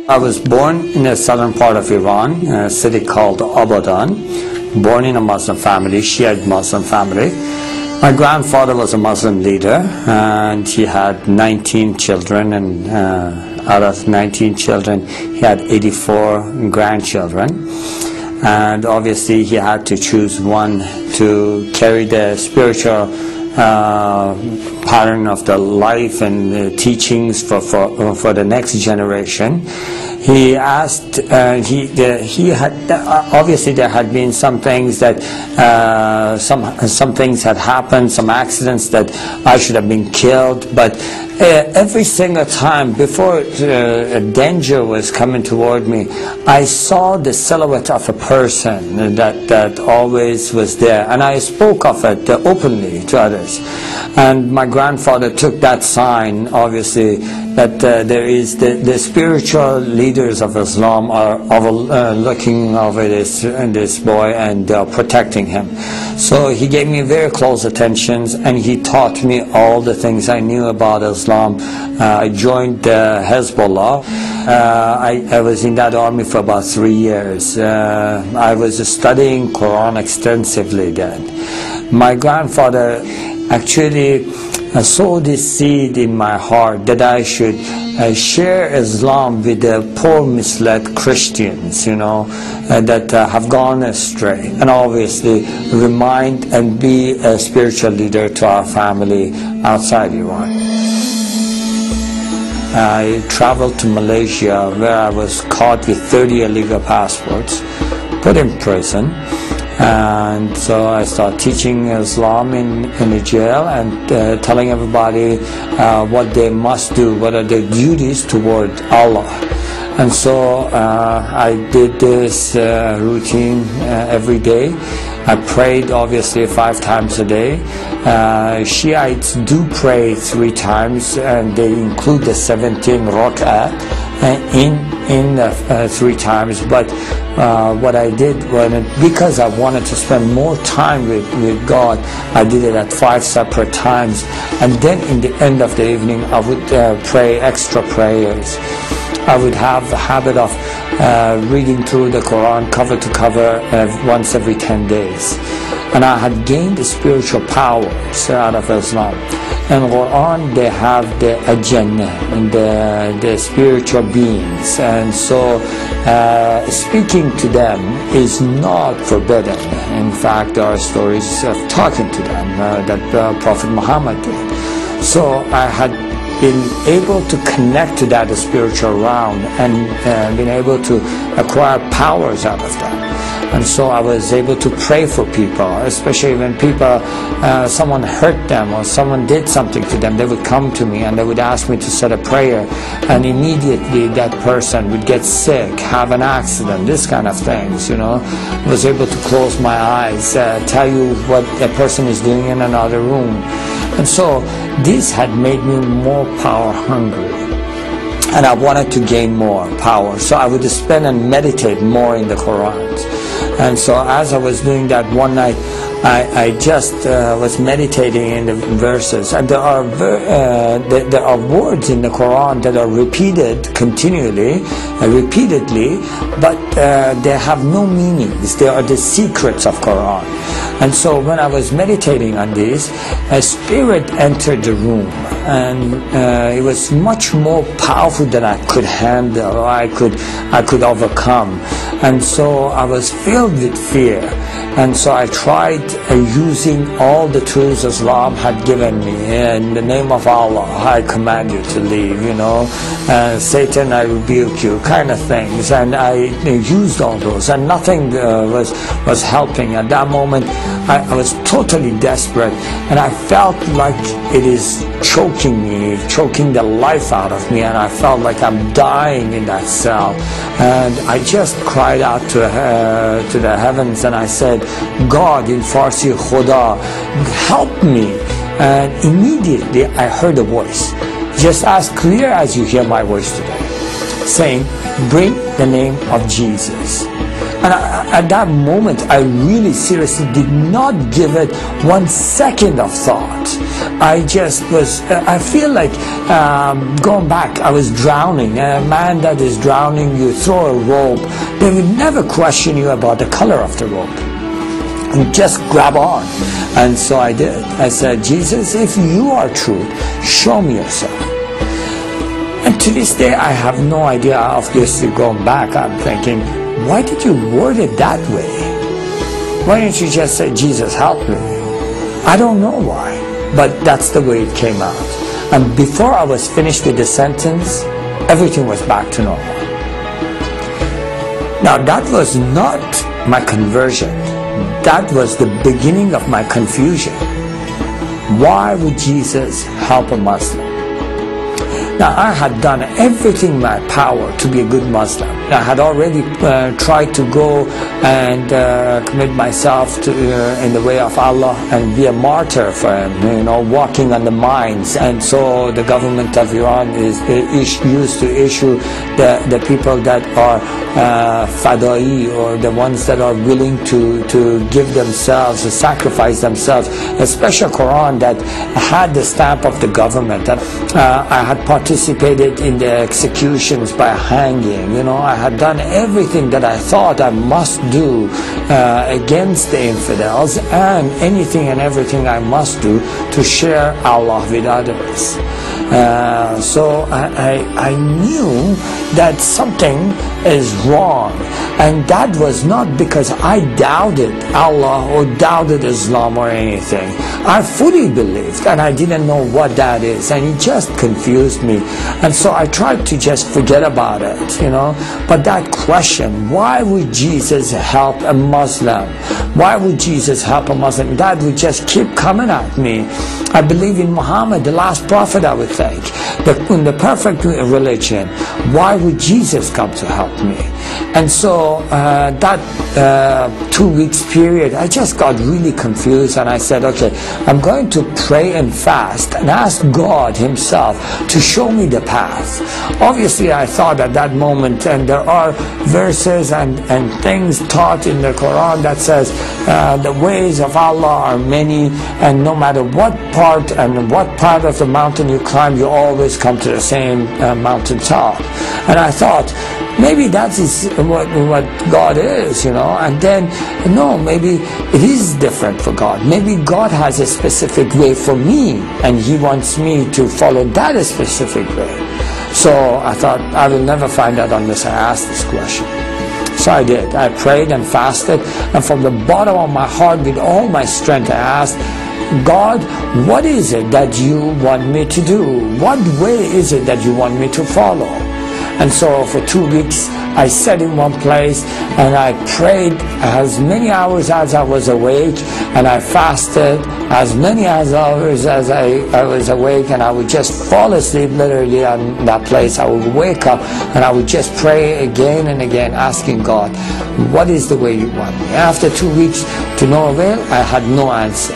I was born in the southern part of Iran, a city called Abadan, born in a Muslim family, Shiite Muslim family. My grandfather was a Muslim leader, and he had 19 children, and out of 19 children, he had 84 grandchildren. And obviously he had to choose one to carry the spiritual pattern of the life and the teachings for the next generation. He asked, he had, obviously there had been some things that, some things had happened, some accidents that I should have been killed, but every single time before a danger was coming toward me, I saw the silhouette of a person that always was there, and I spoke of it openly to others. And my grandfather took that sign, obviously, that there is the spiritual leaders of Islam are looking over this boy and protecting him. So he gave me very close attentions, and he taught me all the things I knew about Islam. I joined Hezbollah. I was in that army for about 3 years. I was studying Quran extensively then. My grandfather actually sowed this seed in my heart that I should share Islam with the poor misled Christians, you know, that have gone astray, and obviously remind and be a spiritual leader to our family outside Iran. I traveled to Malaysia, where I was caught with 30 illegal passports, put in prison. And so I started teaching Islam in the jail and telling everybody what they must do, what are their duties toward Allah. And so I did this routine every day. I prayed obviously 5 times a day. Shiites do pray 3 times, and they include the 17 rak'ah in 3 times. But what I did, because I wanted to spend more time with God, I did it at 5 separate times. And then in the end of the evening, I would pray extra prayers. I would have the habit of reading through the Quran cover to cover once every 10 days. And I had gained the spiritual powers out of Islam. In Quran, they have the Jannah and the spiritual beings, and so speaking to them is not forbidden. In fact, there are stories of talking to them that Prophet Muhammad did. So I had been able to connect to that spiritual realm and been able to acquire powers out of that. And so I was able to pray for people, especially when people, someone hurt them or someone did something to them. They would come to me and they would ask me to say a prayer, and immediately that person would get sick, have an accident, this kind of things, you know. I was able to close my eyes, tell you what a person is doing in another room. And so this had made me more power hungry, and I wanted to gain more power. So I would spend and meditate more in the Quran. And so as I was doing that one night, I just was meditating in the verses, and there are words in the Quran that are repeated continually, repeatedly, but they have no meanings. They are the secrets of Quran. And so when I was meditating on this, a spirit entered the room, and it was much more powerful than I could handle, or I could overcome. And so I was filled with fear. And so I tried using all the tools Islam had given me. In the name of Allah, I command you to leave, you know. Satan, I rebuke you, kind of things. And I used all those, and nothing was helping. At that moment, I was totally desperate, and I felt like it is choking me, choking the life out of me, and I felt like I'm dying in that cell. And I just cried out to the heavens, and I said, God, in Farsi, Khuda, help me. And immediately I heard a voice, just as clear as you hear my voice today, saying, bring the name of Jesus. And at that moment, I really seriously did not give it 1 second of thought. I just was, I feel like going back, I was drowning. A man that is drowning, you throw a rope, they would never question you about the color of the rope. And just grab on. And so I did. I said, Jesus, if you are true, show me yourself. And to this day, I have no idea. Obviously, going back, I'm thinking, why did you word it that way? Why didn't you just say, Jesus, help me? I don't know why, but that's the way it came out. And before I was finished with the sentence, everything was back to normal. Now, that was not my conversion. That was the beginning of my confusion. Why would Jesus help a Muslim? Now, I had done everything in my power to be a good Muslim. I had already tried to go and commit myself to, in the way of Allah and be a martyr for Him, you know, walking on the mines. And so the government of Iran is used to issue the people that are fadai, or the ones that are willing to give themselves, to sacrifice themselves, a special Quran that had the stamp of the government. And I had participated in the executions by hanging. You know, I had done everything that I thought I must do against the infidels, and anything and everything I must do to share Allah with others. So I knew that something is wrong, and that was not because I doubted Allah or doubted Islam or anything. I fully believed, and I didn't know what that is, and it just confused me. And so I tried to just forget about it, you know. But that question, why would Jesus help a Muslim? Why would Jesus help a Muslim? That would just keep coming at me. I believe in Muhammad, the last prophet, I would think, in the perfect religion. Why would Jesus come to help me? And so that 2 weeks period, I just got really confused, and I said, okay, I'm going to pray and fast and ask God Himself to show me the path. Obviously, I thought at that moment, and there are verses and things taught in the Quran that says the ways of Allah are many, and no matter what part and what part of the mountain you climb, you always come to the same mountain top. And I thought, maybe that is what God is, you know. And then, no, maybe it is different for God. Maybe God has a specific way for me, and He wants me to follow that specific way. So I thought, I will never find out unless I ask this question. So I did. I prayed and fasted, and from the bottom of my heart, with all my strength, I asked, God, what is it that you want me to do? What way is it that you want me to follow? And so for 2 weeks, I sat in one place and I prayed as many hours as I was awake, and I fasted as many hours as I was awake, and I would just fall asleep literally on that place. I would wake up and I would just pray again and again, asking God, what is the way you want me? After 2 weeks, to no avail, I had no answer.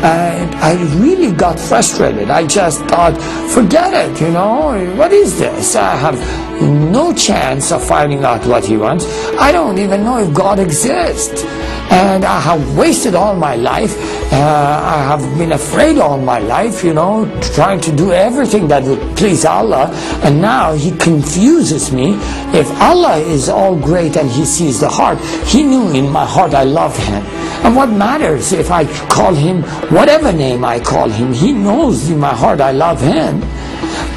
And I really got frustrated. I just thought, forget it, you know, what is this? I have no chance of finding out what He wants. I don't even know if God exists. And I have wasted all my life. I have been afraid all my life, you know, trying to do everything that would please Allah. And now He confuses me. If Allah is all great and He sees the heart, He knew in my heart I love Him. And what matters if I call Him whatever name I call Him? He knows in my heart I love Him.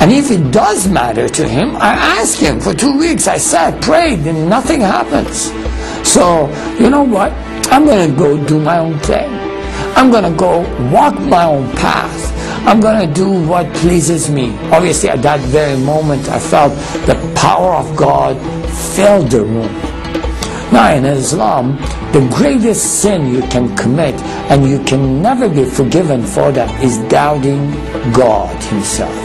And if it does matter to Him, I ask Him. For 2 weeks I sat, prayed, and nothing happens. So, you know what? I'm going to go do my own thing. I'm going to go walk my own path. I'm going to do what pleases me. Obviously, at that very moment, I felt the power of God filled the room. Now, in Islam, the greatest sin you can commit, and you can never be forgiven for that, is doubting God Himself,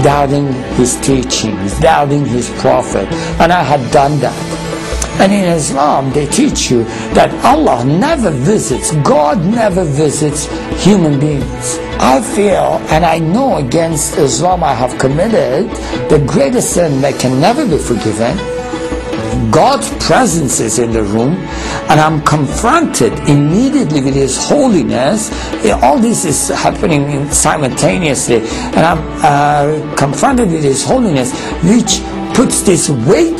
doubting His teachings, doubting His prophet. And I had done that. And in Islam, they teach you that Allah never visits, God never visits human beings. I feel, and I know against Islam I have committed the greatest sin that can never be forgiven, God's presence is in the room, and I'm confronted immediately with His holiness. All this is happening simultaneously, and I'm confronted with His holiness, which puts this weight